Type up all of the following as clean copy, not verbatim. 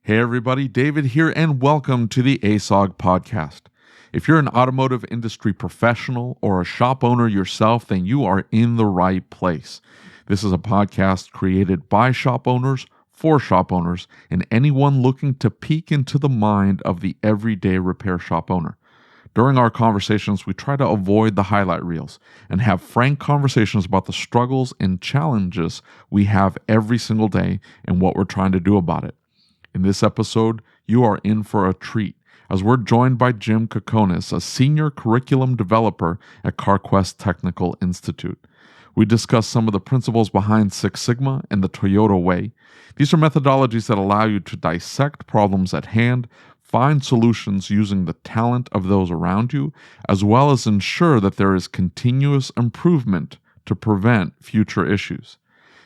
Hey everybody, David here, and welcome to the ASOG podcast. If you're an automotive industry professional or a shop owner yourself, then you are in the right place. This is a podcast created by shop owners, for shop owners, and anyone looking to peek into the mind of the everyday repair shop owner. During our conversations, we try to avoid the highlight reels and have frank conversations about the struggles and challenges we have every single day and what we're trying to do about it. In this episode, you are in for a treat as we're joined by Jim Cokonis, a senior curriculum developer at Carquest Technical Institute. We discuss some of the principles behind Six Sigma and the Toyota Way. These are methodologies that allow you to dissect problems at hand, find solutions using the talent of those around you, as well as ensure that there is continuous improvement to prevent future issues.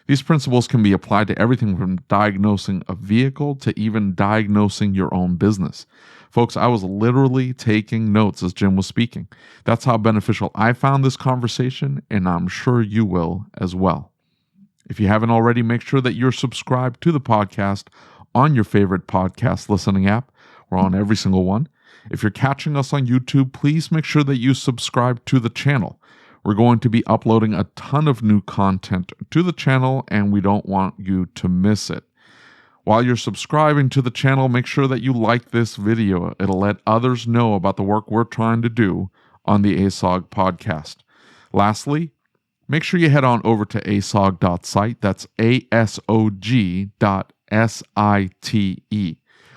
These principles can be applied to everything from diagnosing a vehicle to even diagnosing your own business. Folks, I was literally taking notes as Jim was speaking. That's how beneficial I found this conversation, and I'm sure you will as well. If you haven't already, make sure that you're subscribed to the podcast on your favorite podcast listening app. We're on every single one. If you're catching us on YouTube, please make sure that you subscribe to the channel. We're going to be uploading a ton of new content to the channel, and we don't want you to miss it. While you're subscribing to the channel, make sure that you like this video. It'll let others know about the work we're trying to do on the ASOG podcast. Lastly, make sure you head on over to asog.site. That's ASOG.site.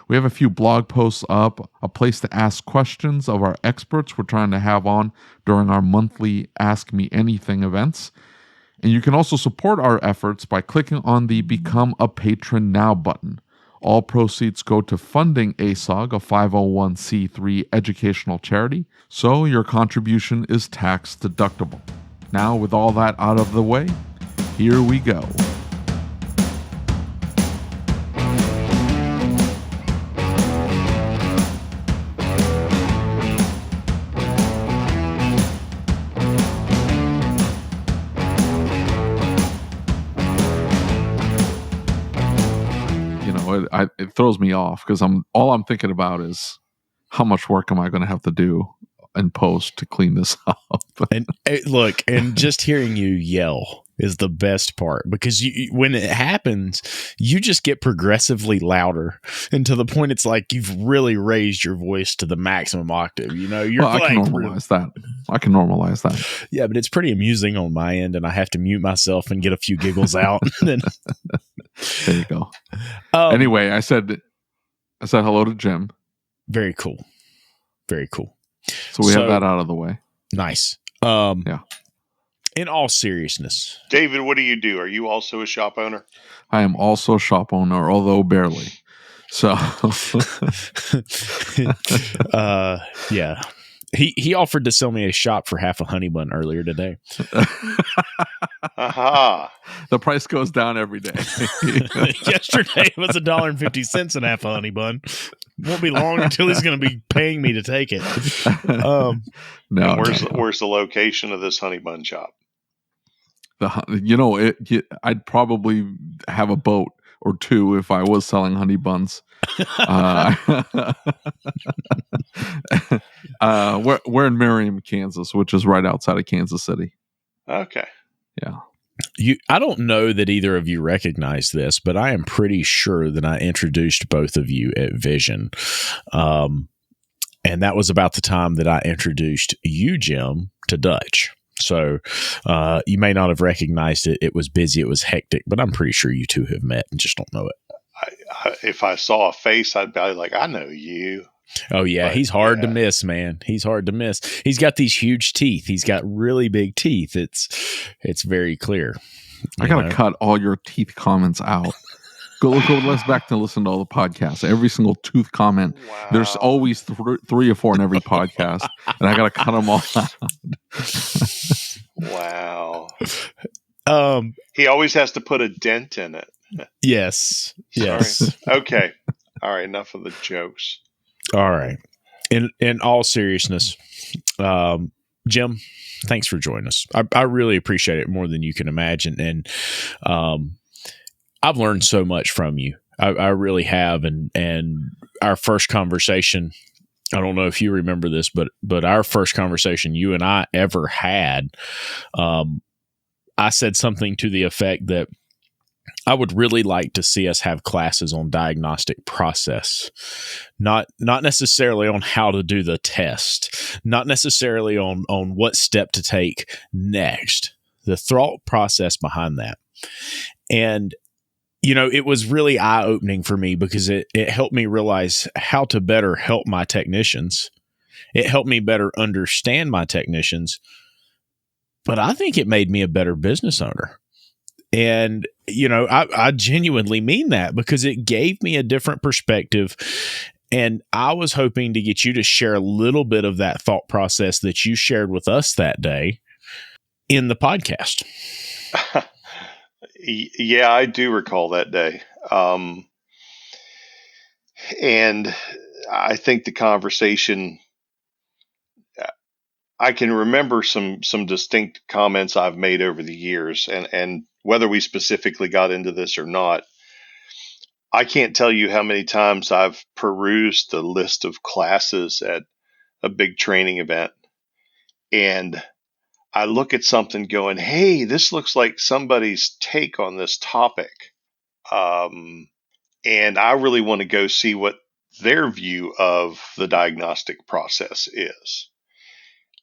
We have a few blog posts up, a place to ask questions of our experts we're trying to have on during our monthly Ask Me Anything events. And you can also support our efforts by clicking on the Become a Patron Now button. All proceeds go to funding ASOG, a 501c3 educational charity, so your contribution is tax deductible. Now, with all that out of the way, here we go. It throws me off because all I'm thinking about is how much work am I going to have to do in post to clean this up. And look, and just hearing you yell is the best part because when it happens, you just get progressively louder, and to the point it's like you've really raised your voice to the maximum octave. You know, I can normalize that. Yeah, but it's pretty amusing on my end, and I have to mute myself and get a few giggles out. Then there you go. Anyway, I said hello to Jim. Very cool. Very cool. So we have that out of the way. Nice. Yeah. In all seriousness, David, what do you do? Are you also a shop owner? I am also a shop owner, although barely. So, yeah. He offered to sell me a shop for half a honey bun earlier today. Aha. The price goes down every day. Yesterday it was $1.50 and half a honey bun. Won't be long until he's going to be paying me to take it. No. Where's the location of this honey bun shop? I'd probably have a boat or two if I was selling honey buns. We're in Merriam, Kansas, which is right outside of Kansas City. Okay. Yeah. I don't know that either of you recognize this, but I am pretty sure that I introduced both of you at Vision. And that was about the time that I introduced you, Jim, to Dutch. So you may not have recognized it. It was busy. It was hectic, but I'm pretty sure you two have met and just don't know it. If I saw a face, I'd be like, I know you. Oh, yeah. He's hard to miss, man. He's hard to miss. He's got these huge teeth. He's got really big teeth. It's very clear. I got to cut all your teeth comments out. Go back to listen to all the podcasts. Every single tooth comment. Wow. There's always 3 or 4 in every podcast, and I got to cut them all out. Wow. He always has to put a dent in it. Yes. Yes. Okay. All right. Enough of the jokes. All right. In all seriousness, Jim, thanks for joining us. I really appreciate it more than you can imagine. And I've learned so much from you. I really have. And our first conversation, I don't know if you remember this, but our first conversation you and I ever had, I said something to the effect that I would really like to see us have classes on diagnostic process, not necessarily on how to do the test, not necessarily on what step to take next, the thought process behind that. And, it was really eye-opening for me because it helped me realize how to better help my technicians. It helped me better understand my technicians, but I think it made me a better business owner. And, I genuinely mean that because it gave me a different perspective. And I was hoping to get you to share a little bit of that thought process that you shared with us that day in the podcast. Yeah, I do recall that day. And I think the conversation, I can remember some distinct comments I've made over the years, and whether we specifically got into this or not, I can't tell you how many times I've perused the list of classes at a big training event, and I look at something going, hey, this looks like somebody's take on this topic. And I really want to go see what their view of the diagnostic process is.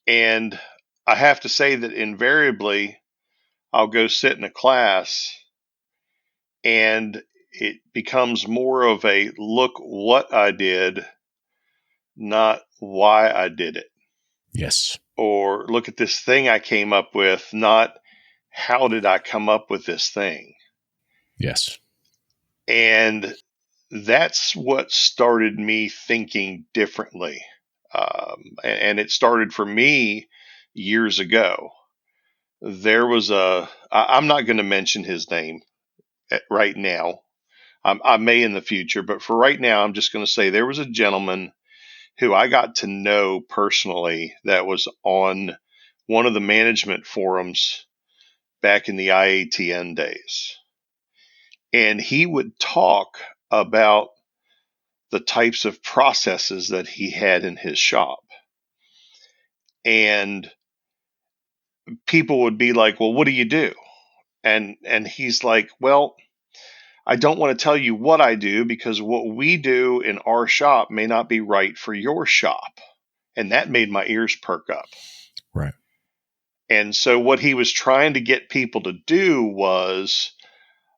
And I have to say that invariably I'll go sit in a class and it becomes more of a look what I did, not why I did it. Yes. Or look at this thing I came up with, not how did I come up with this thing. Yes. And that's what started me thinking differently. And it started for me years ago. There was I'm not going to mention his name right now. I may in the future, but for right now, I'm just going to say there was a gentleman who I got to know personally that was on one of the management forums back in the IATN days. And he would talk about the types of processes that he had in his shop. And people would be like, well, what do you do? And he's like, well, I don't want to tell you what I do because what we do in our shop may not be right for your shop. And that made my ears perk up. Right. And so what he was trying to get people to do was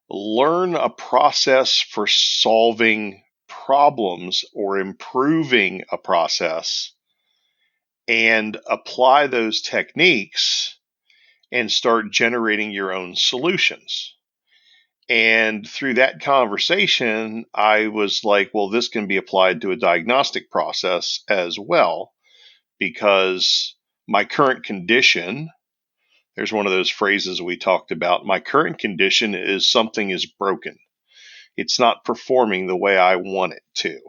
learn a process for solving problems or improving a process and apply those techniques and start generating your own solutions. And through that conversation, I was like, well, this can be applied to a diagnostic process as well, because my current condition, there's one of those phrases we talked about. My current condition is something is broken. It's not performing the way I want it to.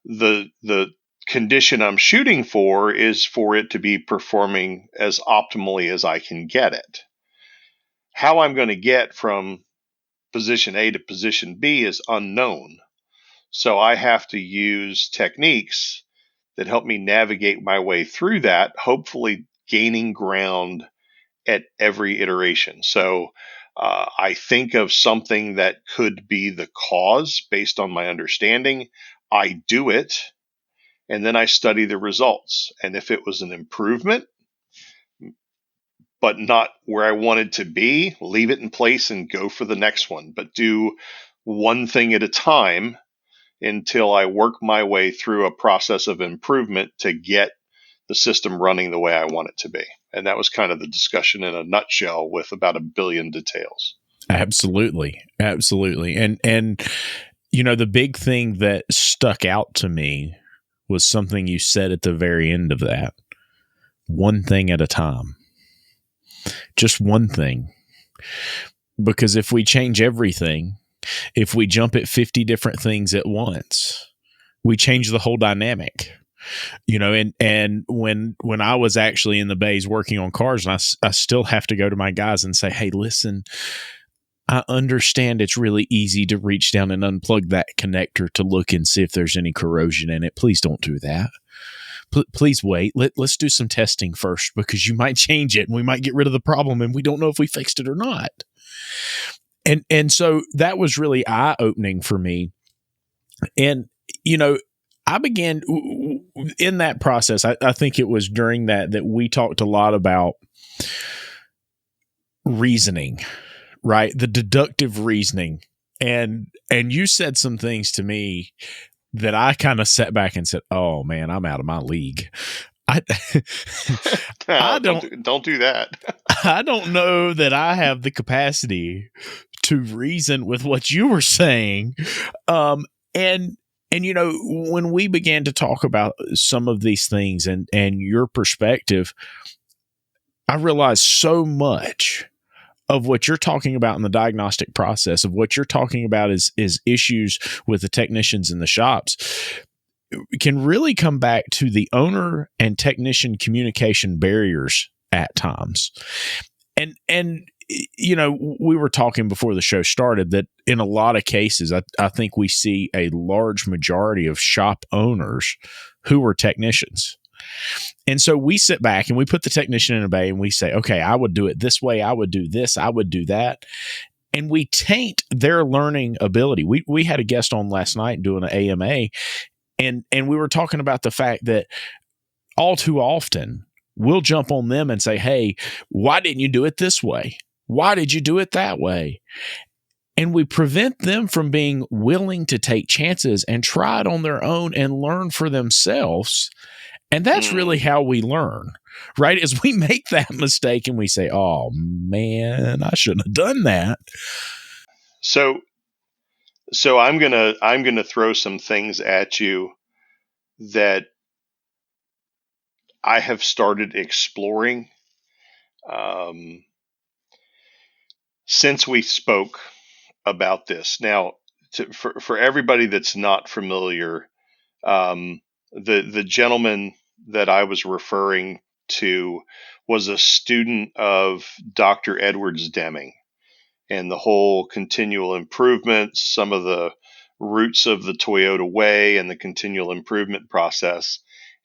The condition I'm shooting for is for it to be performing as optimally as I can get it. How I'm going to get from position A to position B is unknown. So I have to use techniques that help me navigate my way through that, hopefully gaining ground at every iteration. So I think of something that could be the cause based on my understanding. I do it, and then I study the results. And if it was an improvement, but not where I wanted to be, leave it in place and go for the next one. But do one thing at a time until I work my way through a process of improvement to get the system running the way I want it to be. And that was kind of the discussion in a nutshell with about 1 billion details. Absolutely. Absolutely. And the big thing that stuck out to me was something you said at the very end of that. One thing at a time. Just one thing. Because if we change everything, if we jump at 50 different things at once, we change the whole dynamic. And when I was actually in the bays working on cars, and I still have to go to my guys and say, hey, listen, I understand it's really easy to reach down and unplug that connector to look and see if there's any corrosion in it. Please don't do that. Please wait. Let's do some testing first, because you might change it and we might get rid of the problem and we don't know if we fixed it or not. And so that was really eye-opening for me. And, I began in that process. I think it was during that we talked a lot about reasoning, right? The deductive reasoning. And you said some things to me that I kind of sat back and said, oh man, I'm out of my league. I don't do that. I don't know that I have the capacity to reason with what you were saying. And when we began to talk about some of these things and your perspective, I realized so much of what you're talking about in the diagnostic process, of what you're talking about is issues with the technicians in the shops, can really come back to the owner and technician communication barriers at times. And we were talking before the show started that in a lot of cases, I think we see a large majority of shop owners who are technicians. And so we sit back and we put the technician in a bay and we say, okay, I would do it this way. I would do this. I would do that. And we taint their learning ability. We had a guest on last night doing an AMA, and we were talking about the fact that all too often we'll jump on them and say, hey, why didn't you do it this way? Why did you do it that way? And we prevent them from being willing to take chances and try it on their own and learn for themselves. And that's really how we learn, right? As we make that mistake and we say, oh man, I shouldn't have done that. So I'm going to throw some things at you that I have started exploring since we spoke about this. Now, for everybody that's not familiar, the gentleman that I was referring to was a student of Dr. Edwards Deming and the whole continual improvement, some of the roots of the Toyota way and the continual improvement process.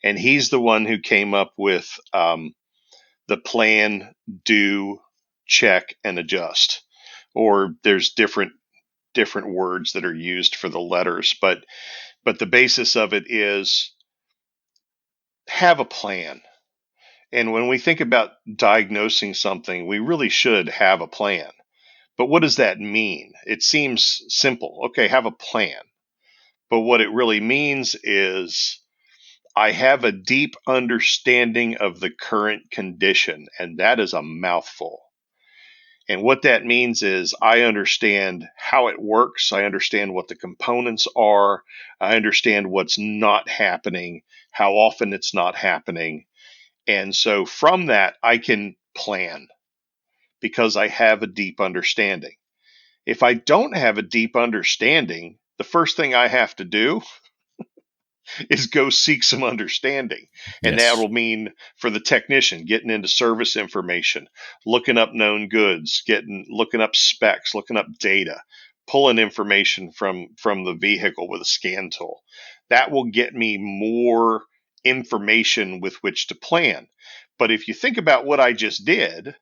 And he's the one who came up with the plan, do, check, and adjust. Or there's different words that are used for the letters, but the basis of it is have a plan. And when we think about diagnosing something, we really should have a plan. But what does that mean? It seems simple. Okay, have a plan. But what it really means is I have a deep understanding of the current condition, and that is a mouthful. And what that means is I understand how it works. I understand what the components are. I understand what's not happening, how often it's not happening. And so from that, I can plan because I have a deep understanding. If I don't have a deep understanding, the first thing I have to do is go seek some understanding. And Yes. that will mean for the technician, getting into service information, looking up known goods, looking up specs, looking up data, pulling information from the vehicle with a scan tool. That will get me more information with which to plan. But if you think about what I just did,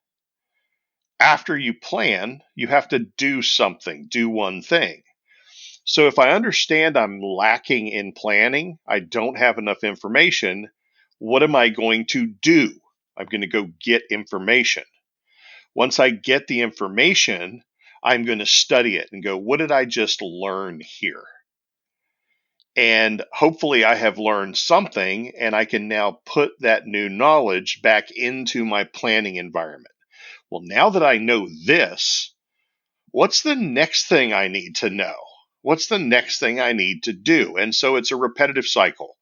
after you plan, you have to do something, do one thing. So if I understand I'm lacking in planning, I don't have enough information, what am I going to do? I'm going to go get information. Once I get the information, I'm going to study it and go, what did I just learn here? And hopefully I have learned something, and I can now put that new knowledge back into my planning environment. Well, now that I know this, what's the next thing I need to know? What's the next thing I need to do? And so it's a repetitive cycle.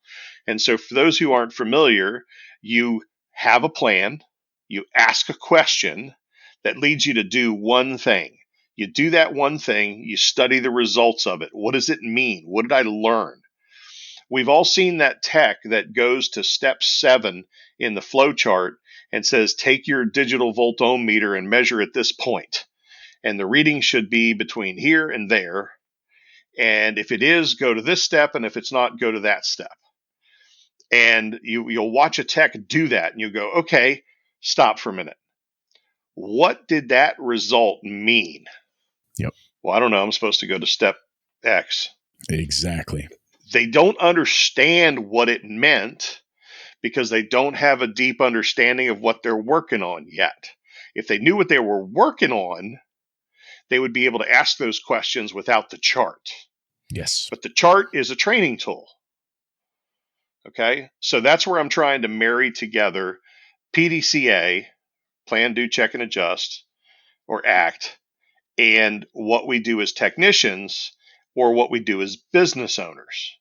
And so for those who aren't familiar, you have a plan, you ask a question that leads you to do one thing. You do that one thing, you study the results of it. What does it mean? What did I learn? We've all seen that tech that goes to step 7 in the flow chart and says, take your digital volt ohm meter and measure at this point. and the reading should be between here and there. And if it is, go to this step, and if it's not, go to that step. And you'll watch a tech do that, and you'll go, okay, stop for a minute. What did that result mean? Yep. Well, I don't know. I'm supposed to go to step X. Exactly. They don't understand what it meant because they don't have a deep understanding of what they're working on yet. If they knew what they were working on, they would be able to ask those questions without the chart. Yes. But the chart is a training tool. Okay? So that's where I'm trying to marry together PDCA, plan, do, check, and adjust, or ACT, and what we do as technicians or what we do as business owners.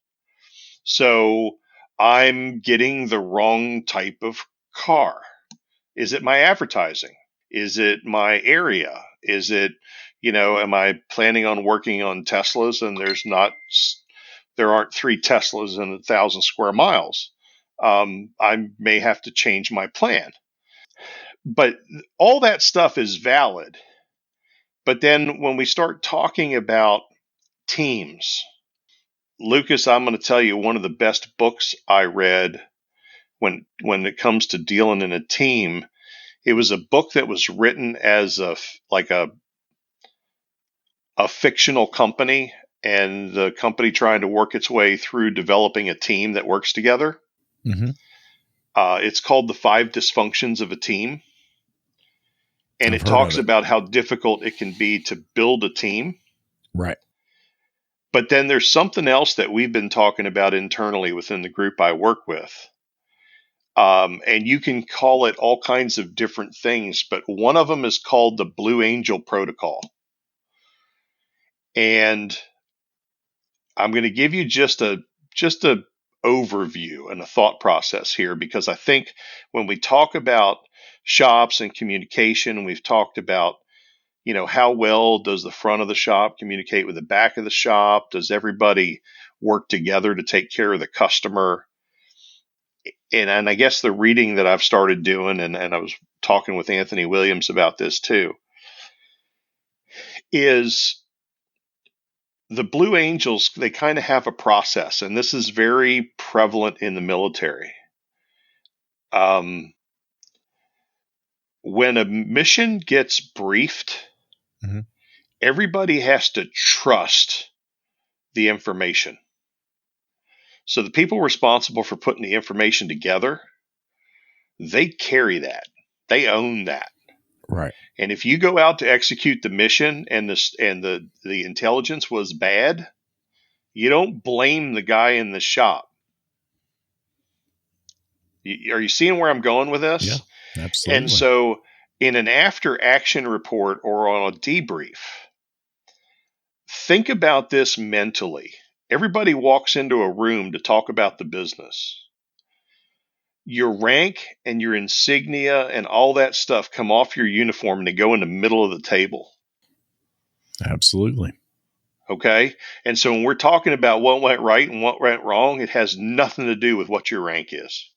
So I'm getting the wrong type of car. Is it my advertising? Is it my area? Is it, am I planning on working on Teslas and there aren't 3 Teslas in 1,000 square miles? I may have to change my plan. But all that stuff is valid. But then when we start talking about teams, Lucas, I'm going to tell you one of the best books I read when it comes to dealing in a team. It was a book that was written as a fictional company, and the company trying to work its way through developing a team that works together. Mm-hmm. It's called The 5 Dysfunctions of a Team. And it talks about how difficult it can be to build a team. Right. But then there's something else that we've been talking about internally within the group I work with. And you can call it all kinds of different things, but one of them is called the Blue Angel Protocol. And I'm going to give you just a overview and a thought process here, because I think when we talk about shops and communication, we've talked about, how well does the front of the shop communicate with the back of the shop? Does everybody work together to take care of the customer? And I guess the reading that I've started doing, and I was talking with Anthony Williams about this too, is the Blue Angels, they kind of have a process, and this is very prevalent in the military. When a mission gets briefed, mm-hmm. everybody has to trust the information. So the people responsible for putting the information together, they carry that. They own that. Right. And if you go out to execute the mission and the intelligence was bad, you don't blame the guy in the shop. Are you seeing where I'm going with this? Yeah, absolutely. And so in an after action report or on a debrief, think about this mentally. Everybody walks into a room to talk about the business. Your rank and your insignia and all that stuff come off your uniform and they go in the middle of the table. Absolutely. Okay? And so when we're talking about what went right and what went wrong, it has nothing to do with what your rank is.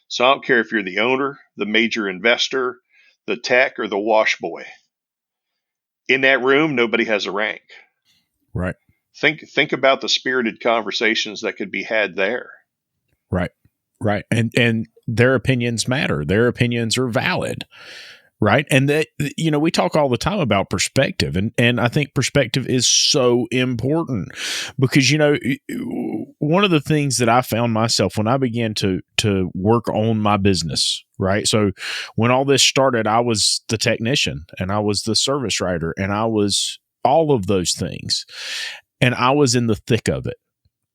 So I don't care if you're the owner, the major investor, the tech, or the wash boy. In that room, nobody has a rank. Right. Think about the spirited conversations that could be had there. Right. Right. And their opinions matter. Their opinions are valid. Right. And that, we talk all the time about perspective, and I think perspective is so important because, one of the things that I found myself when I began to work on my business, right? So when all this started, I was the technician and I was the service writer and I was all of those things, and I was in the thick of it.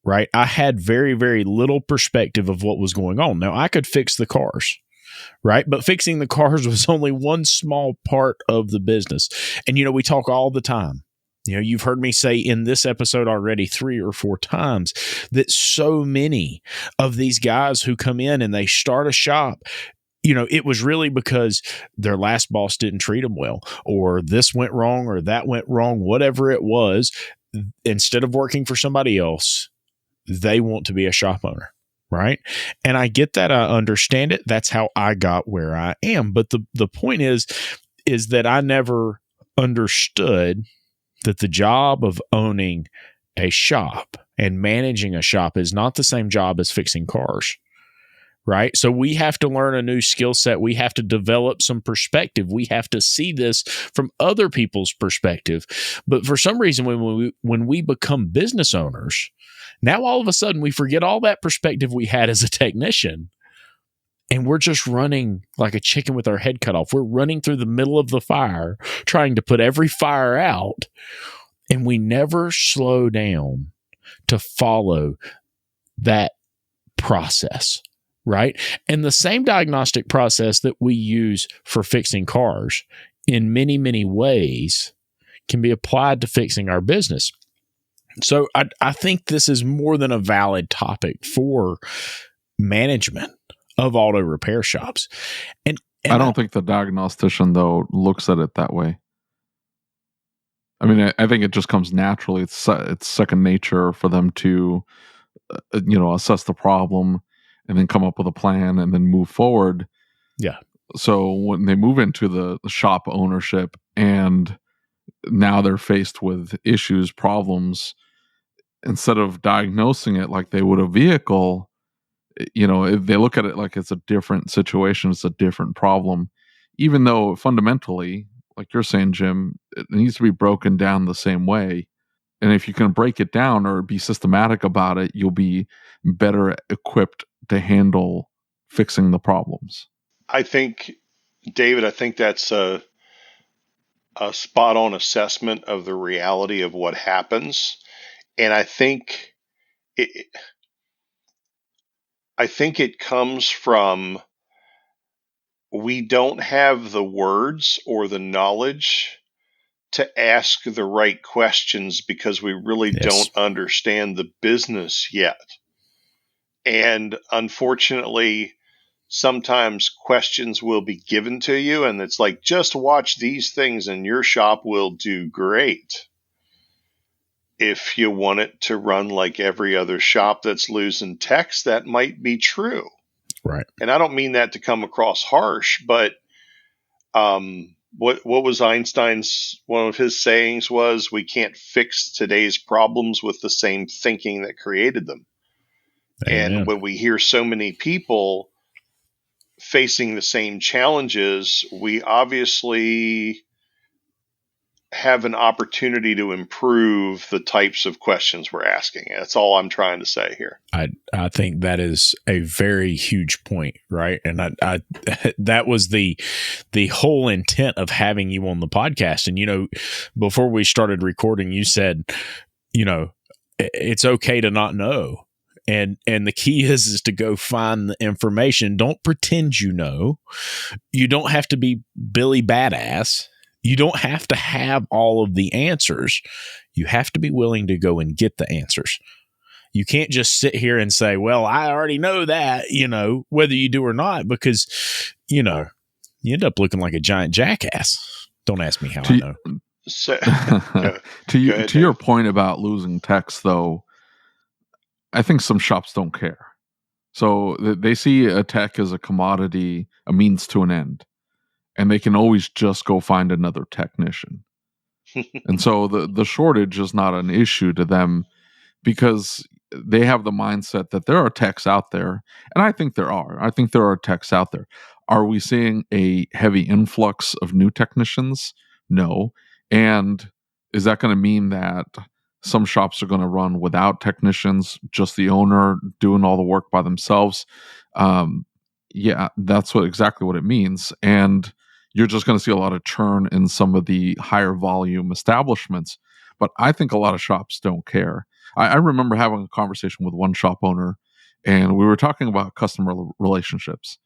Right. I had very, very little perspective of what was going on. Now I could fix the cars. Right. But fixing the cars was only one small part of the business. And, we talk all the time. You've heard me say in this episode already 3 or 4 times that so many of these guys who come in and they start a shop, it was really because their last boss didn't treat them well, or this went wrong, or that went wrong, whatever it was. Instead of working for somebody else, they want to be a shop owner. Right. And I get that. I understand it. That's how I got where I am. But the point is that I never understood that the job of owning a shop and managing a shop is not the same job as fixing cars. Right? So we have to learn a new skill set. We have to develop some perspective. We have to see this from other people's perspective. But for some reason, when we become business owners, now all of a sudden we forget all that perspective we had as a technician. And we're just running like a chicken with our head cut off. We're running through the middle of the fire, trying to put every fire out. And we never slow down to follow that process. Right? And the same diagnostic process that we use for fixing cars in many, many ways can be applied to fixing our business. So I think this is more than a valid topic for management of auto repair shops. And I don't think the diagnostician, though, looks at it that way. I mean, I think it just comes naturally. It's second nature for them to, assess the problem and then come up with a plan and then move forward. Yeah. So when they move into the shop ownership and now they're faced with issues, problems, instead of diagnosing it like they would a vehicle, if they look at it like it's a different situation, it's a different problem, even though fundamentally, like you're saying, Jim, it needs to be broken down the same way. And if you can break it down or be systematic about it, you'll be better equipped to handle fixing the problems. I think, David, that's a spot on assessment of the reality of what happens. And I think it comes from, we don't have the words or the knowledge to ask the right questions because we really don't understand the business yet. And unfortunately, sometimes questions will be given to you and it's like, just watch these things and your shop will do great. If you want it to run like every other shop that's losing techs, that might be true. Right. And I don't mean that to come across harsh, but what was Einstein's, one of his sayings was, we can't fix today's problems with the same thinking that created them. Amen. And when we hear so many people facing the same challenges, we obviously have an opportunity to improve the types of questions we're asking. That's all I'm trying to say here. I think that is a very huge point, right? And I that was the whole intent of having you on the podcast. And before we started recording, you said, it's okay to not know. And the key is to go find the information. Don't pretend you know. You don't have to be Billy Badass. You don't have to have all of the answers. You have to be willing to go and get the answers. You can't just sit here and say, well, I already know that, whether you do or not, because, you end up looking like a giant jackass. Don't ask me how I know. So, to your point about losing techs, though, I think some shops don't care. So they see a tech as a commodity, a means to an end. And they can always just go find another technician. And so the shortage is not an issue to them because they have the mindset that there are techs out there. And I think there are. I think there are techs out there. Are we seeing a heavy influx of new technicians? No. And is that going to mean that some shops are going to run without technicians, just the owner doing all the work by themselves? Yeah, that's exactly what it means. And you're just going to see a lot of churn in some of the higher volume establishments. But I think a lot of shops don't care. I remember having a conversation with one shop owner, and we were talking about customer relationships.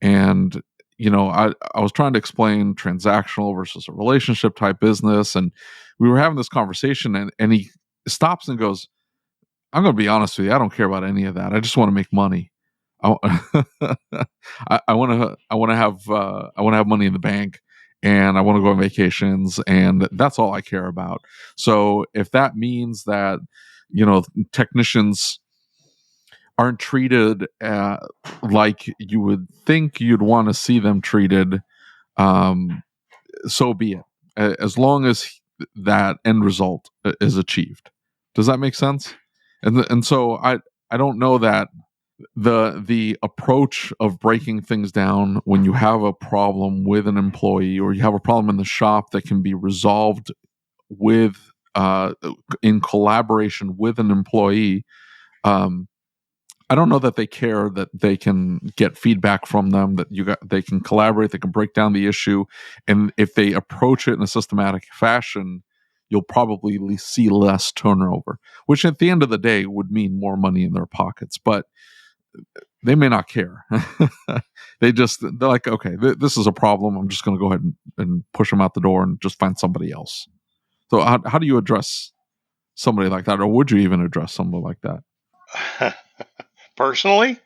And, I was trying to explain transactional versus a relationship type business. And we were having this conversation, and he stops and goes, I'm going to be honest with you. I don't care about any of that. I just want to make money. I want to have money in the bank, and I want to go on vacations, and that's all I care about. So if that means that technicians aren't treated like you would think you'd want to see them treated, so be it. as long as that end result is achieved. Does that make sense? And so I don't know that the approach of breaking things down when you have a problem with an employee, or you have a problem in the shop that can be resolved with in collaboration with an employee. I don't know that they care that they can get feedback from them, that they can collaborate, they can break down the issue, and if they approach it in a systematic fashion, you'll probably see less turnover, which at the end of the day would mean more money in their pockets. But they may not care. They're like, okay, this is a problem. I'm just going to go ahead and push them out the door and just find somebody else. So how do you address somebody like that, or would you even address somebody like that? Personally,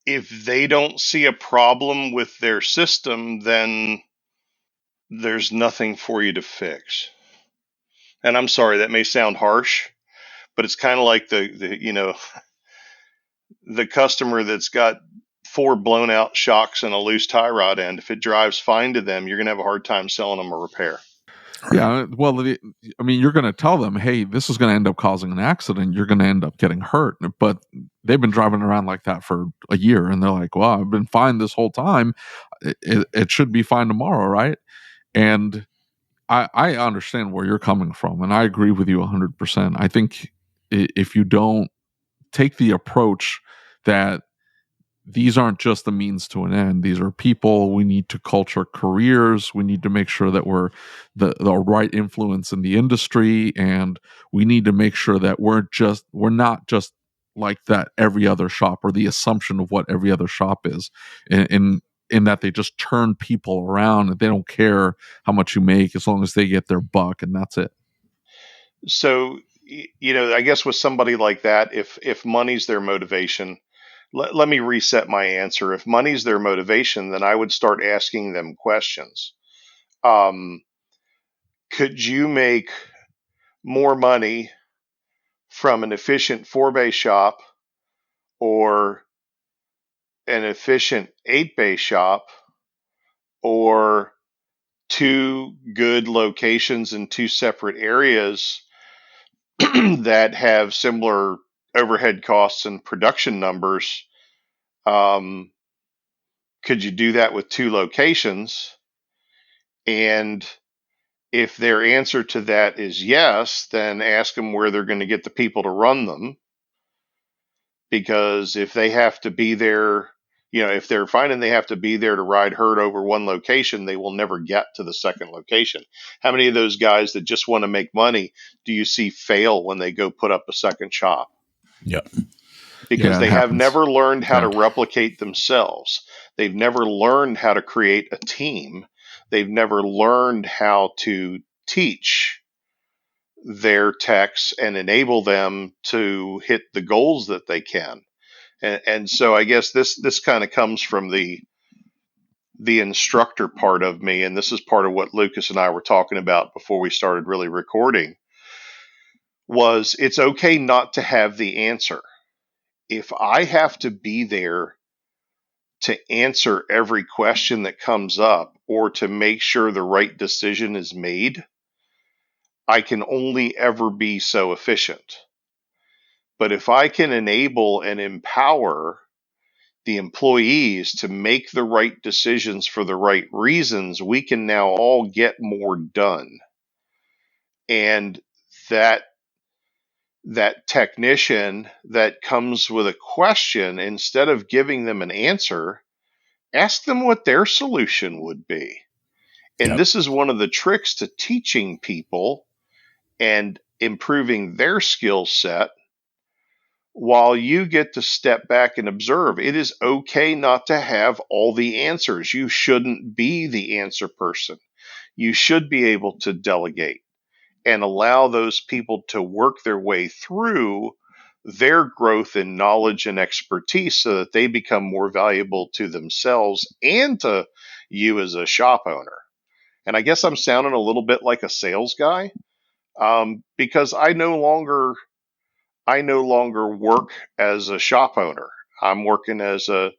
if they don't see a problem with their system, then there's nothing for you to fix. And I'm sorry, that may sound harsh, but it's kind of like the customer that's got 4 blown out shocks and a loose tie rod end. If it drives fine to them, you're going to have a hard time selling them a repair. Yeah, well, I mean, you're going to tell them, hey, this is going to end up causing an accident. You're going to end up getting hurt. But they've been driving around like that for a year, and they're like, well, I've been fine this whole time. It should be fine tomorrow, right? And I understand where you're coming from, and I agree with you 100%. I think if you don't take the approach that these aren't just the means to an end. These are people. We need to culture careers. We need to make sure that we're the right influence in the industry, and we need to make sure that we're not just like that every other shop, or the assumption of what every other shop is, in that they just turn people around and they don't care how much you make as long as they get their buck, and that's it. So, I guess with somebody like that, if money's their motivation, let me reset my answer. If money's their motivation, then I would start asking them questions. Could you make more money from an efficient 4-bay shop or an efficient 8-bay shop, or 2 good locations in 2 separate areas that have similar overhead costs and production numbers? Could you do that with 2 locations? And if their answer to that is yes, then ask them where they're going to get the people to run them. Because if they have to be there, if they're finding they have to be there to ride herd over one location, they will never get to the second location. How many of those guys that just want to make money do you see fail when they go put up a second shop? Yep. Because they have never learned how to Exactly. replicate themselves. They've never learned how to create a team. They've never learned how to teach their techs and enable them to hit the goals that they can. And so I guess this kind of comes from the instructor part of me, and this is part of what Lucas and I were talking about before we started really recording, was it's okay not to have the answer. If I have to be there to answer every question that comes up or to make sure the right decision is made, I can only ever be so efficient. But if I can enable and empower the employees to make the right decisions for the right reasons, we can now all get more done. And that technician that comes with a question, instead of giving them an answer, ask them what their solution would be. And this is one of the tricks to teaching people and improving their skill set, while you get to step back and observe. It is okay not to have all the answers. You shouldn't be the answer person. You should be able to delegate and allow those people to work their way through their growth in knowledge and expertise so that they become more valuable to themselves and to you as a shop owner. And I guess I'm sounding a little bit like a sales guy, because I no longer work as a shop owner. I'm working as a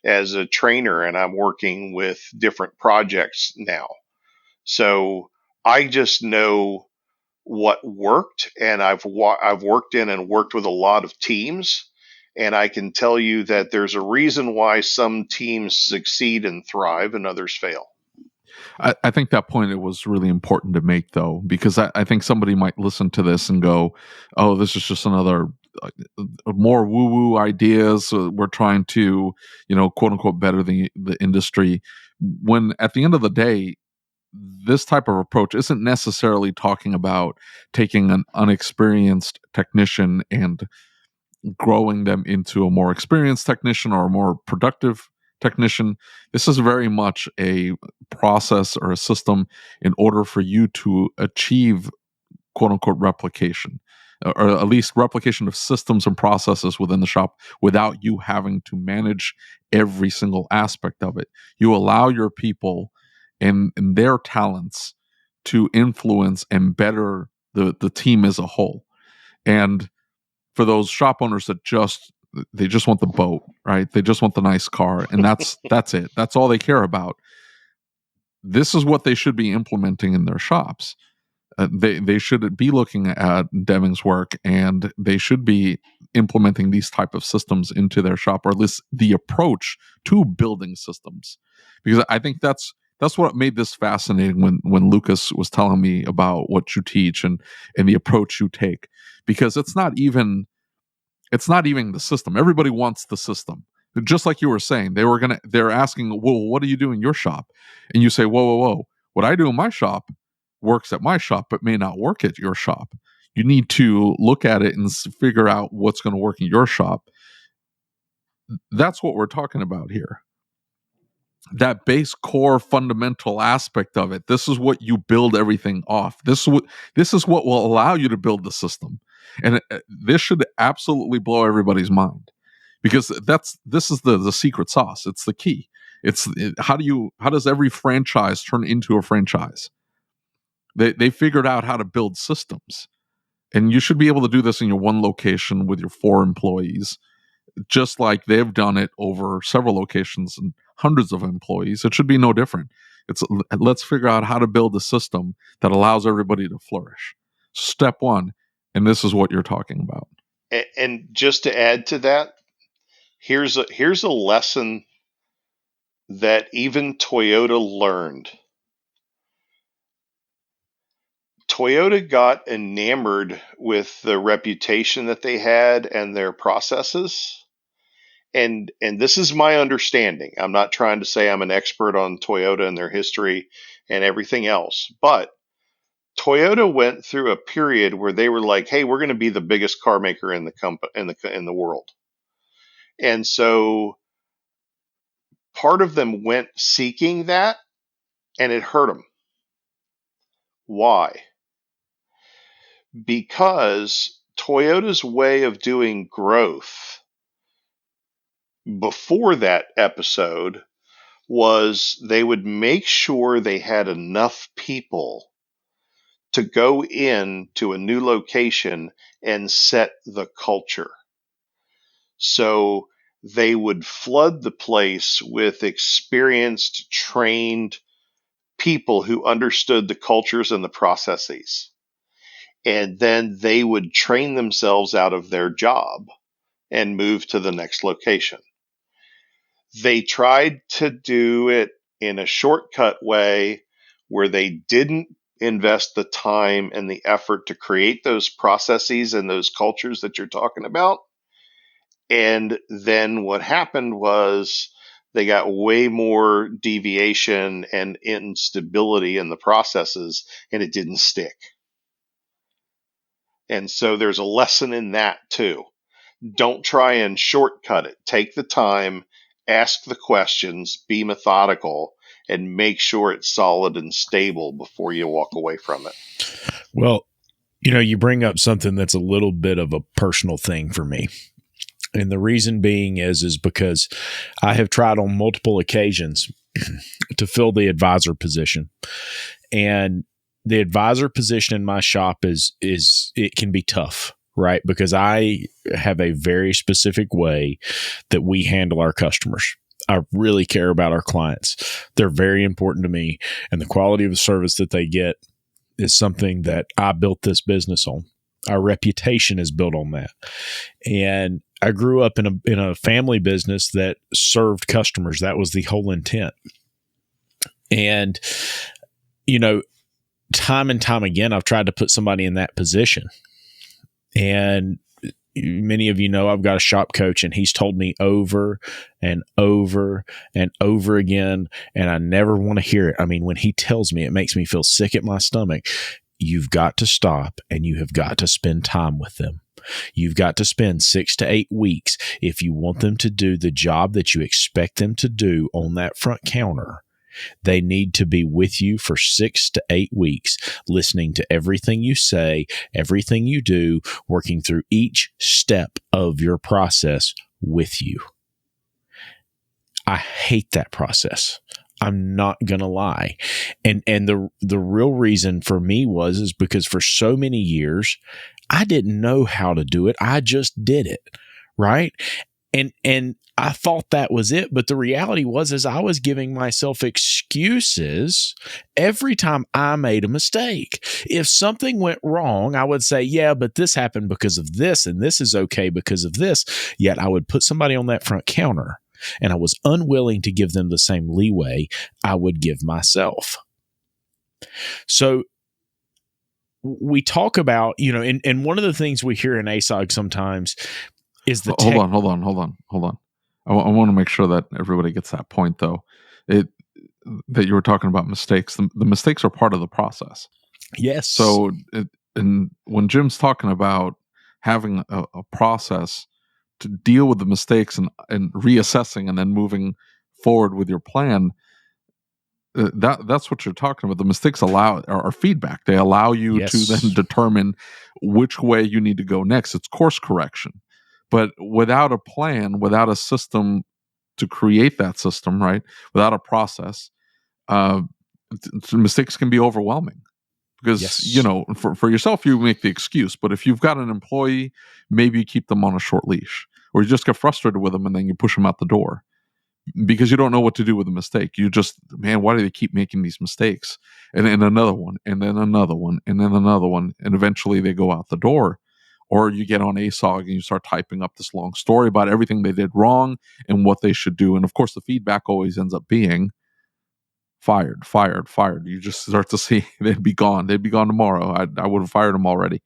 as a trainer, and I'm working with different projects now. So I just know what worked, and I've worked in and worked with a lot of teams, and I can tell you that there's a reason why some teams succeed and thrive and others fail. I think that point, it was really important to make, though, because I think somebody might listen to this and go, oh, this is just another more woo-woo ideas. We're trying to, quote unquote, better the industry. When at the end of the day, this type of approach isn't necessarily talking about taking an unexperienced technician and growing them into a more experienced technician or a more productive technician. This is very much a process or a system in order for you to achieve, quote unquote, replication, or at least replication of systems and processes within the shop without you having to manage every single aspect of it. You allow your people and their talents to influence and better the team as a whole. And for those shop owners that they just want the boat, right? They just want the nice car, and that's it. That's all they care about. This is what they should be implementing in their shops. They should be looking at Deving's work, and they should be implementing these type of systems into their shop, or at least the approach to building systems. Because I think that's what made this fascinating when Lucas was telling me about what you teach and the approach you take. Because it's not even the system. Everybody wants the system. Just like you were saying, they're asking, well, what do you do in your shop? And you say, whoa. What I do in my shop works at my shop, but may not work at your shop. You need to look at it and figure out what's going to work in your shop. That's what we're talking about here. That base core fundamental aspect of it. This is what you build everything off. This is what will allow you to build the system. And this should absolutely blow everybody's mind, because this is the secret sauce. It's the key. How does every franchise turn into a franchise? They figured out how to build systems, and you should be able to do this in your one location with your 4 employees, just like they've done it over several locations and hundreds of employees. It should be no different. Let's figure out how to build a system that allows everybody to flourish. Step 1, and this is what you're talking about. And just to add to that, here's a lesson that even Toyota learned. Toyota got enamored with the reputation that they had and their processes. And this is my understanding. I'm not trying to say I'm an expert on Toyota and their history and everything else, but Toyota went through a period where they were like, "Hey, we're going to be the biggest car maker in the world." And so part of them went seeking that, and it hurt them. Why? Because Toyota's way of doing growth before that episode was they would make sure they had enough people to go in to a new location and set the culture. So they would flood the place with experienced, trained people who understood the cultures and the processes. And then they would train themselves out of their job and move to the next location. They tried to do it in a shortcut way where they didn't invest the time and the effort to create those processes and those cultures that you're talking about. And then what happened was they got way more deviation and instability in the processes, and it didn't stick. And so there's a lesson in that too. Don't try and shortcut it. Take the time, ask the questions, be methodical, and make sure it's solid and stable before you walk away from it. Well, you bring up something that's a little bit of a personal thing for me. And the reason being is because I have tried on multiple occasions to fill the advisor position. And the advisor position in my shop is it can be tough, right? Because I have a very specific way that we handle our customers. I really care about our clients. They're very important to me, and the quality of the service that they get is something that I built this business on. Our reputation is built on that. And I grew up in a family business that served customers. That was the whole intent. And, time and time again, I've tried to put somebody in that position. And many of you know I've got a shop coach, and he's told me over and over and over again, and I never want to hear it. I mean, when he tells me, it makes me feel sick at my stomach. You've got to stop, and you have got to spend time with them. You've got to spend 6 to 8 weeks if you want them to do the job that you expect them to do on that front counter. They need to be with you for 6 to 8 weeks, listening to everything you say, everything you do, working through each step of your process with you. I hate that process. I'm not going to lie. And the real reason for me is because for so many years, I didn't know how to do it. I just did it. Right. And I thought that was it. But the reality is I was giving myself excuses every time I made a mistake. If something went wrong, I would say, yeah, but this happened because of this, and this is okay because of this. Yet I would put somebody on that front counter, and I was unwilling to give them the same leeway I would give myself. So we talk about, and one of the things we hear in ASOG sometimes is the Hold on. I want to make sure that everybody gets that point, though. That you were talking about mistakes. The mistakes are part of the process. Yes. So, and when Jim's talking about having a process to deal with the mistakes and reassessing and then moving forward with your plan, that's what you're talking about. The mistakes are feedback. They allow you to then determine which way you need to go next. It's course correction. But without a plan, without a system to create that system, right? Without a process, mistakes can be overwhelming. Because, for yourself, you make the excuse. But if you've got an employee, maybe you keep them on a short leash. Or you just get frustrated with them and then you push them out the door. Because you don't know what to do with the mistake. You just, man, why do they keep making these mistakes? And then another one, and then another one, and then another one. And eventually they go out the door. Or you get on ASOG and you start typing up this long story about everything they did wrong and what they should do. And of course, the feedback always ends up being fired. You just start to see they'd be gone. They'd be gone tomorrow. I would have fired them already.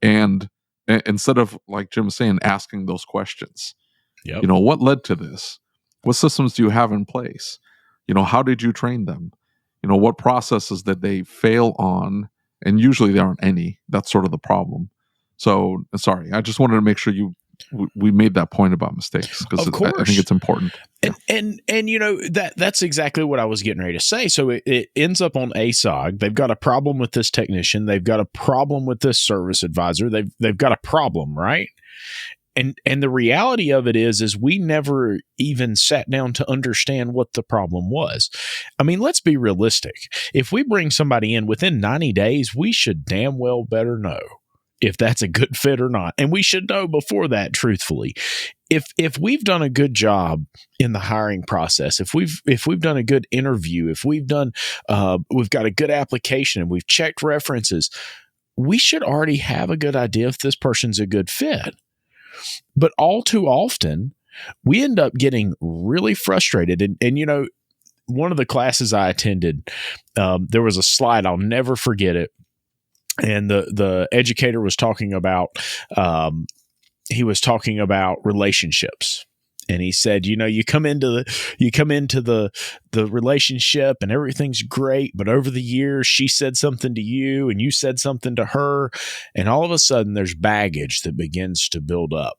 And instead of, like Jim was saying, asking those questions, what led to this? What systems do you have in place? How did you train them? What processes did they fail on? And usually there aren't any. That's sort of the problem. So, sorry, I just wanted to make sure we made that point about mistakes, because I think it's important. And that's exactly what I was getting ready to say. So it ends up on ASOG. They've got a problem with this technician. They've got a problem with this service advisor. They've got a problem, right? And the reality of it is we never even sat down to understand what the problem was. I mean, let's be realistic. If we bring somebody in within 90 days, we should damn well better know if that's a good fit or not. And we should know before that, truthfully. If we've done a good job in the hiring process, if we've done a good interview, if we've got a good application and we've checked references, we should already have a good idea if this person's a good fit. But all too often, we end up getting really frustrated. And one of the classes I attended, there was a slide, I'll never forget it. And the educator was talking about, relationships. And he said, you come into the relationship and everything's great, but over the years she said something to you and you said something to her, and all of a sudden there's baggage that begins to build up.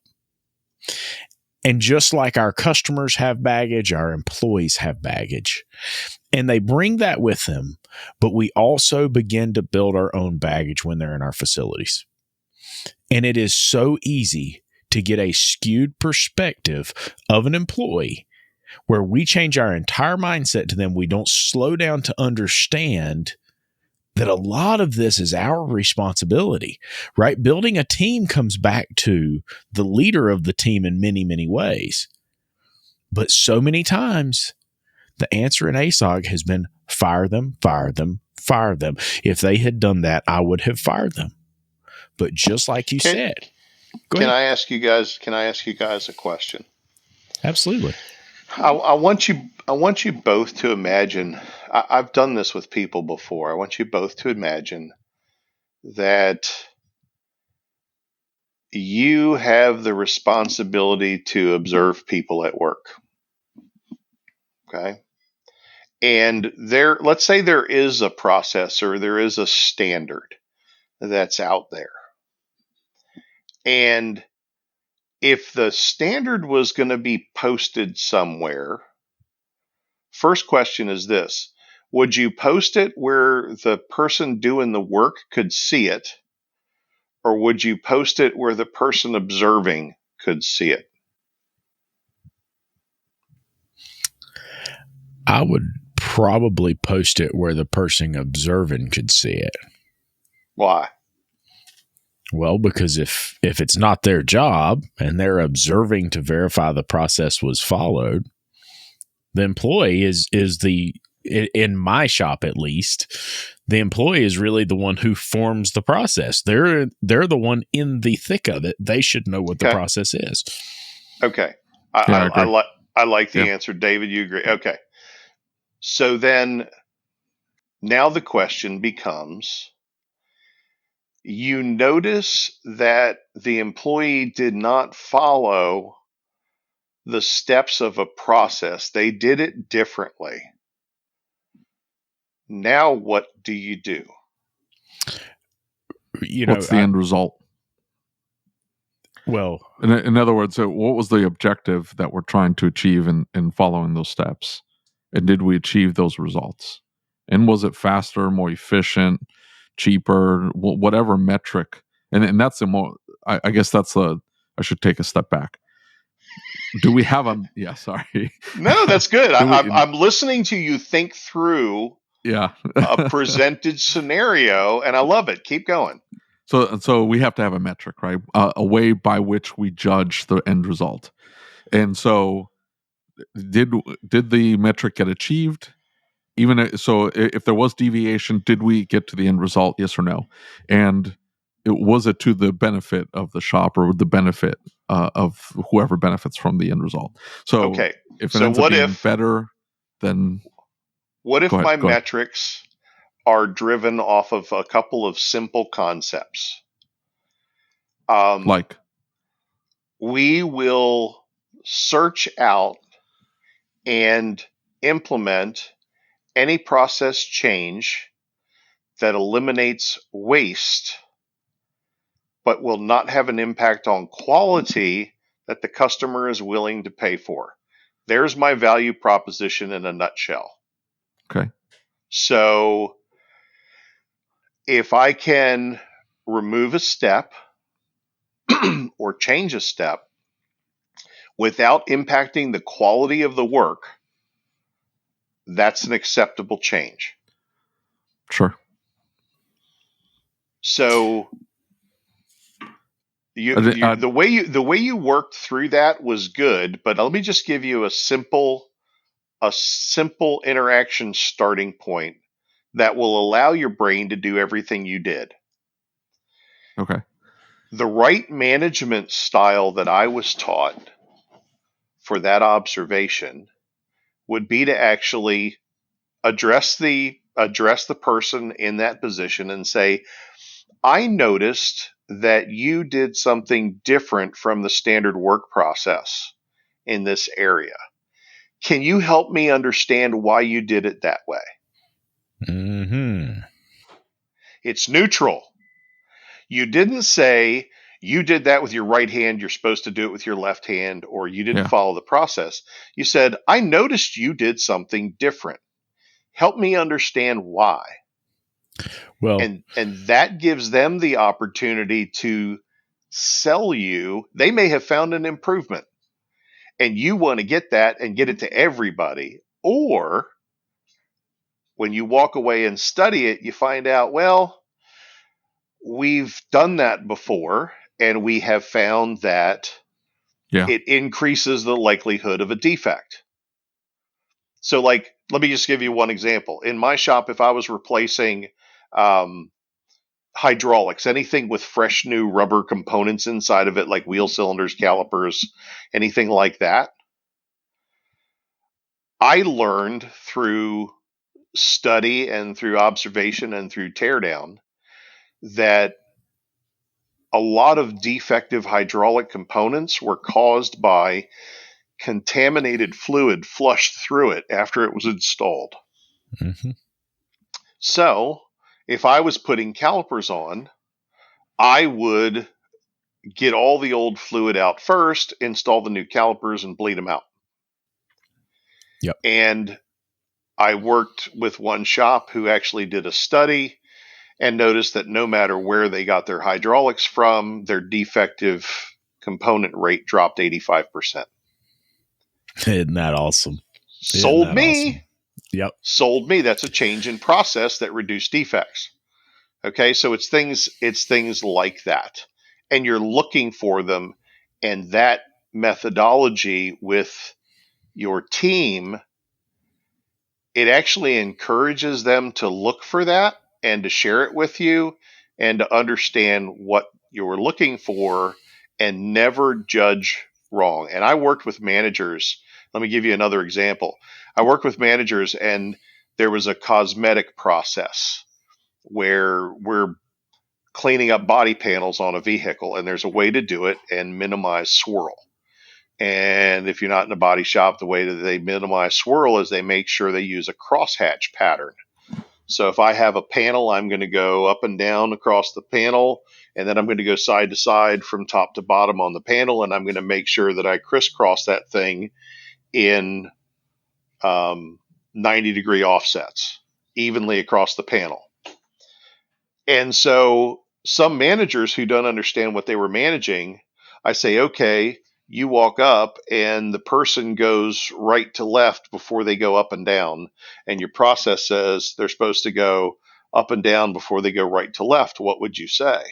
And just like our customers have baggage, our employees have baggage. And they bring that with them, but we also begin to build our own baggage when they're in our facilities. And it is so easy to get a skewed perspective of an employee where we change our entire mindset to them. We don't slow down to understand that a lot of this is our responsibility, right? Building a team comes back to the leader of the team in many, many ways. But so many times, the answer in ASOG has been fire them, fire them, fire them. If they had done that, I would have fired them. But just like you Can said, go can ahead. I ask you guys? Can I ask you guys a question? Absolutely. I want you. I want you both to imagine. I've done this with people before. I want you both to imagine that you have the responsibility to observe people at work. Okay. And let's say there is a process or there is a standard that's out there. And if the standard was going to be posted somewhere, first question is this: would you post it where the person doing the work could see it, or would you post it where the person observing could see it? I would probably post it where the person observing could see it. Why? Well, because if it's not their job and they're observing to verify the process was followed, the employee is in my shop at least, the employee is really the one who forms the process. They're the one in the thick of it. They should know what the process is. Okay. Yeah, I like the Yeah. answer. David, you agree? Okay. So then now the question becomes, you notice that the employee did not follow the steps of a process. They did it differently. Now what do you do? What's the end result? Well, in other words, what was the objective that we're trying to achieve in following those steps? And did we achieve those results? And was it faster, more efficient, cheaper, whatever metric? And that's the more, I guess that's I should take a step back. Do we have yeah, sorry. No, that's good. I'm listening to you think through a presented scenario, and I love it. Keep going. So we have to have a metric, right? A way by which we judge the end result. And so did the metric get achieved? So if there was deviation, did we get to the end result? Yes or no? And was it to the benefit of the shop or the benefit of whoever benefits from the end result? So okay. If it ends up being better, then what if my metrics are driven off of a couple of simple concepts? Like, we will search out and implement any process change that eliminates waste, but will not have an impact on quality that the customer is willing to pay for. There's my value proposition in a nutshell. Okay. So if I can remove a step or change a step without impacting the quality of the work, that's an acceptable change. Sure. So the way you worked through that was good, but let me just give you a simple interaction starting point that will allow your brain to do everything you did. Okay. The right management style that I was taught for that observation would be to actually address the person in that position and say, I noticed that you did something different from the standard work process in this area. Can you help me understand why you did it that way? Mm-hmm. It's neutral. You didn't say you did that with your right hand, you're supposed to do it with your left hand, or you didn't follow the process. You said, I noticed you did something different. Help me understand why. Well, and that gives them the opportunity to sell you. They may have found an improvement and you want to get that and get it to everybody. Or when you walk away and study it, you find out, well, we've done that before and we have found that Yeah. it increases the likelihood of a defect. So, like, let me just give you one example. In my shop, if I was replacing hydraulics, anything with fresh new rubber components inside of it, like wheel cylinders, calipers, anything like that, I learned through study and through observation and through teardown that a lot of defective hydraulic components were caused by contaminated fluid flushed through it after it was installed. Mm-hmm. So, if I was putting calipers on, I would get all the old fluid out first, install the new calipers, and bleed them out. Yep. And I worked with one shop who actually did a study and noticed that no matter where they got their hydraulics from, their defective component rate dropped 85%. Isn't that awesome? Sold me. Awesome? Yep. Sold me. That's a change in process that reduced defects. Okay, so it's things like that. And you're looking for them, and that methodology with your team, it actually encourages them to look for that and to share it with you and to understand what you're looking for and never judge wrong. And I worked with managers. Let me give you another example. I worked with managers, and there was a cosmetic process where we're cleaning up body panels on a vehicle, and there's a way to do it and minimize swirl. And if you're not in a body shop, the way that they minimize swirl is they make sure they use a crosshatch pattern. So if I have a panel, I'm going to go up and down across the panel, and then I'm going to go side to side from top to bottom on the panel, and I'm going to make sure that I crisscross that thing in 90-degree offsets evenly across the panel. And so some managers who don't understand what they were managing, I say, okay, you walk up and the person goes right to left before they go up and down. And your process says they're supposed to go up and down before they go right to left. What would you say?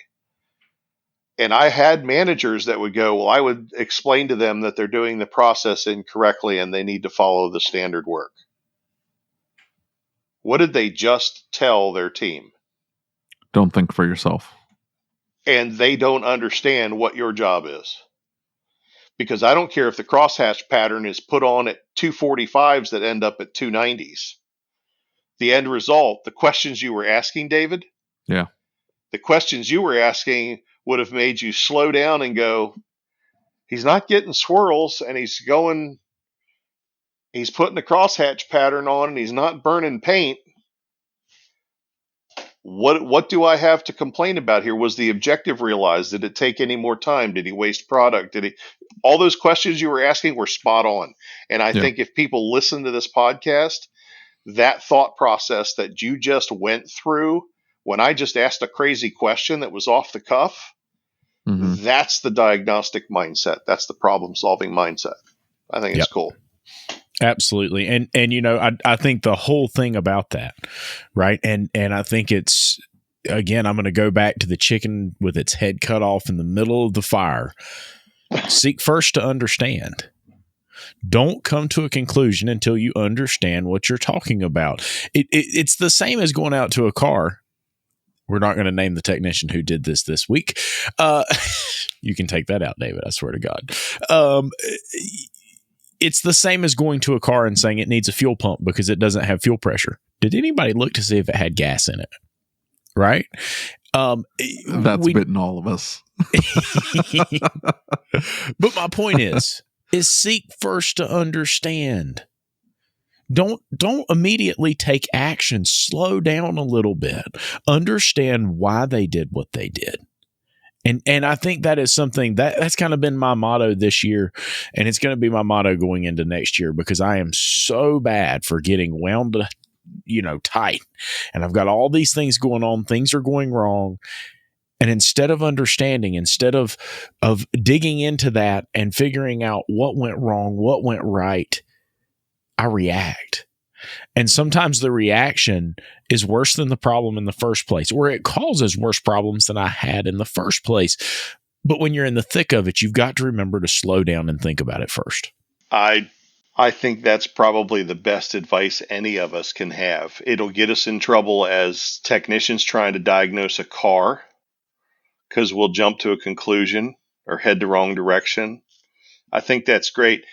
And I had managers that would go, well, I would explain to them that they're doing the process incorrectly and they need to follow the standard work. What did they just tell their team? Don't think for yourself. And they don't understand what your job is. Because I don't care if the crosshatch pattern is put on at 245s that end up at 290s. The end result, the questions you were asking, David, Yeah. the questions you were asking would have made you slow down and go, he's not getting swirls, and he's putting a crosshatch pattern on, and he's not burning paint. What do I have to complain about here? Was the objective realized? Did it take any more time? Did he waste product? All those questions you were asking were spot on. And I think if people listen to this podcast, that thought process that you just went through when I just asked a crazy question that was off the cuff, that's the diagnostic mindset. That's the problem-solving mindset. I think it's cool. Absolutely. And you know, I think the whole thing about that, right? And I think it's, again, I'm going to go back to the chicken with its head cut off in the middle of the fire. Seek first to understand. Don't come to a conclusion until you understand what you're talking about. It's the same as going out to a car. We're not going to name the technician who did this week. You can take that out, David. I swear to God. It's the same as going to a car and saying it needs a fuel pump because it doesn't have fuel pressure. Did anybody look to see if it had gas in it? Right? That's bitten all of us. But my point is seek first to understand. Don't immediately take action. Slow down a little bit. Understand why they did what they did. And I think that is something that's kind of been my motto this year, and it's going to be my motto going into next year, because I am so bad for getting wound, tight, and I've got all these things going on. Things are going wrong, and instead of understanding, instead of digging into that and figuring out what went wrong, what went right, I react. And sometimes the reaction is worse than the problem in the first place, or it causes worse problems than I had in the first place. But when you're in the thick of it, you've got to remember to slow down and think about it first. I think that's probably the best advice any of us can have. It'll get us in trouble as technicians trying to diagnose a car because we'll jump to a conclusion or head the wrong direction. I think that's great.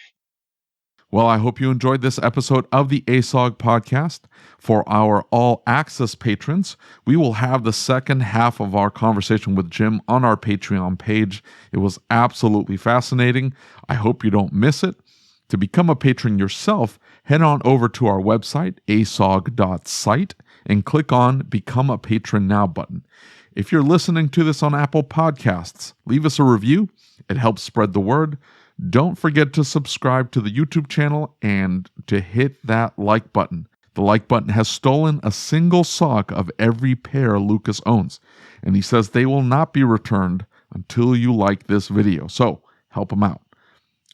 Well, I hope you enjoyed this episode of the ASOG podcast. For our all access patrons, we will have the second half of our conversation with Jim on our Patreon page. It was absolutely fascinating. I hope you don't miss it. To become a patron yourself, head on over to our website, asog.site, and click on Become a Patron Now button. If you're listening to this on Apple Podcasts, leave us a review. It helps spread the word. Don't forget to subscribe to the YouTube channel and to hit that like button. The like button has stolen a single sock of every pair Lucas owns, and he says they will not be returned until you like this video. So help him out.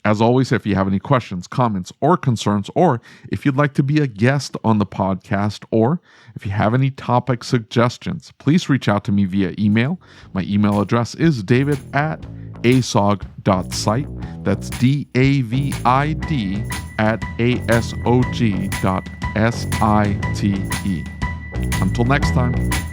As always, if you have any questions, comments, or concerns, or if you'd like to be a guest on the podcast, or if you have any topic suggestions, please reach out to me via email. My email address is david@asog.site. That's DAVID@asog.site. Until next time.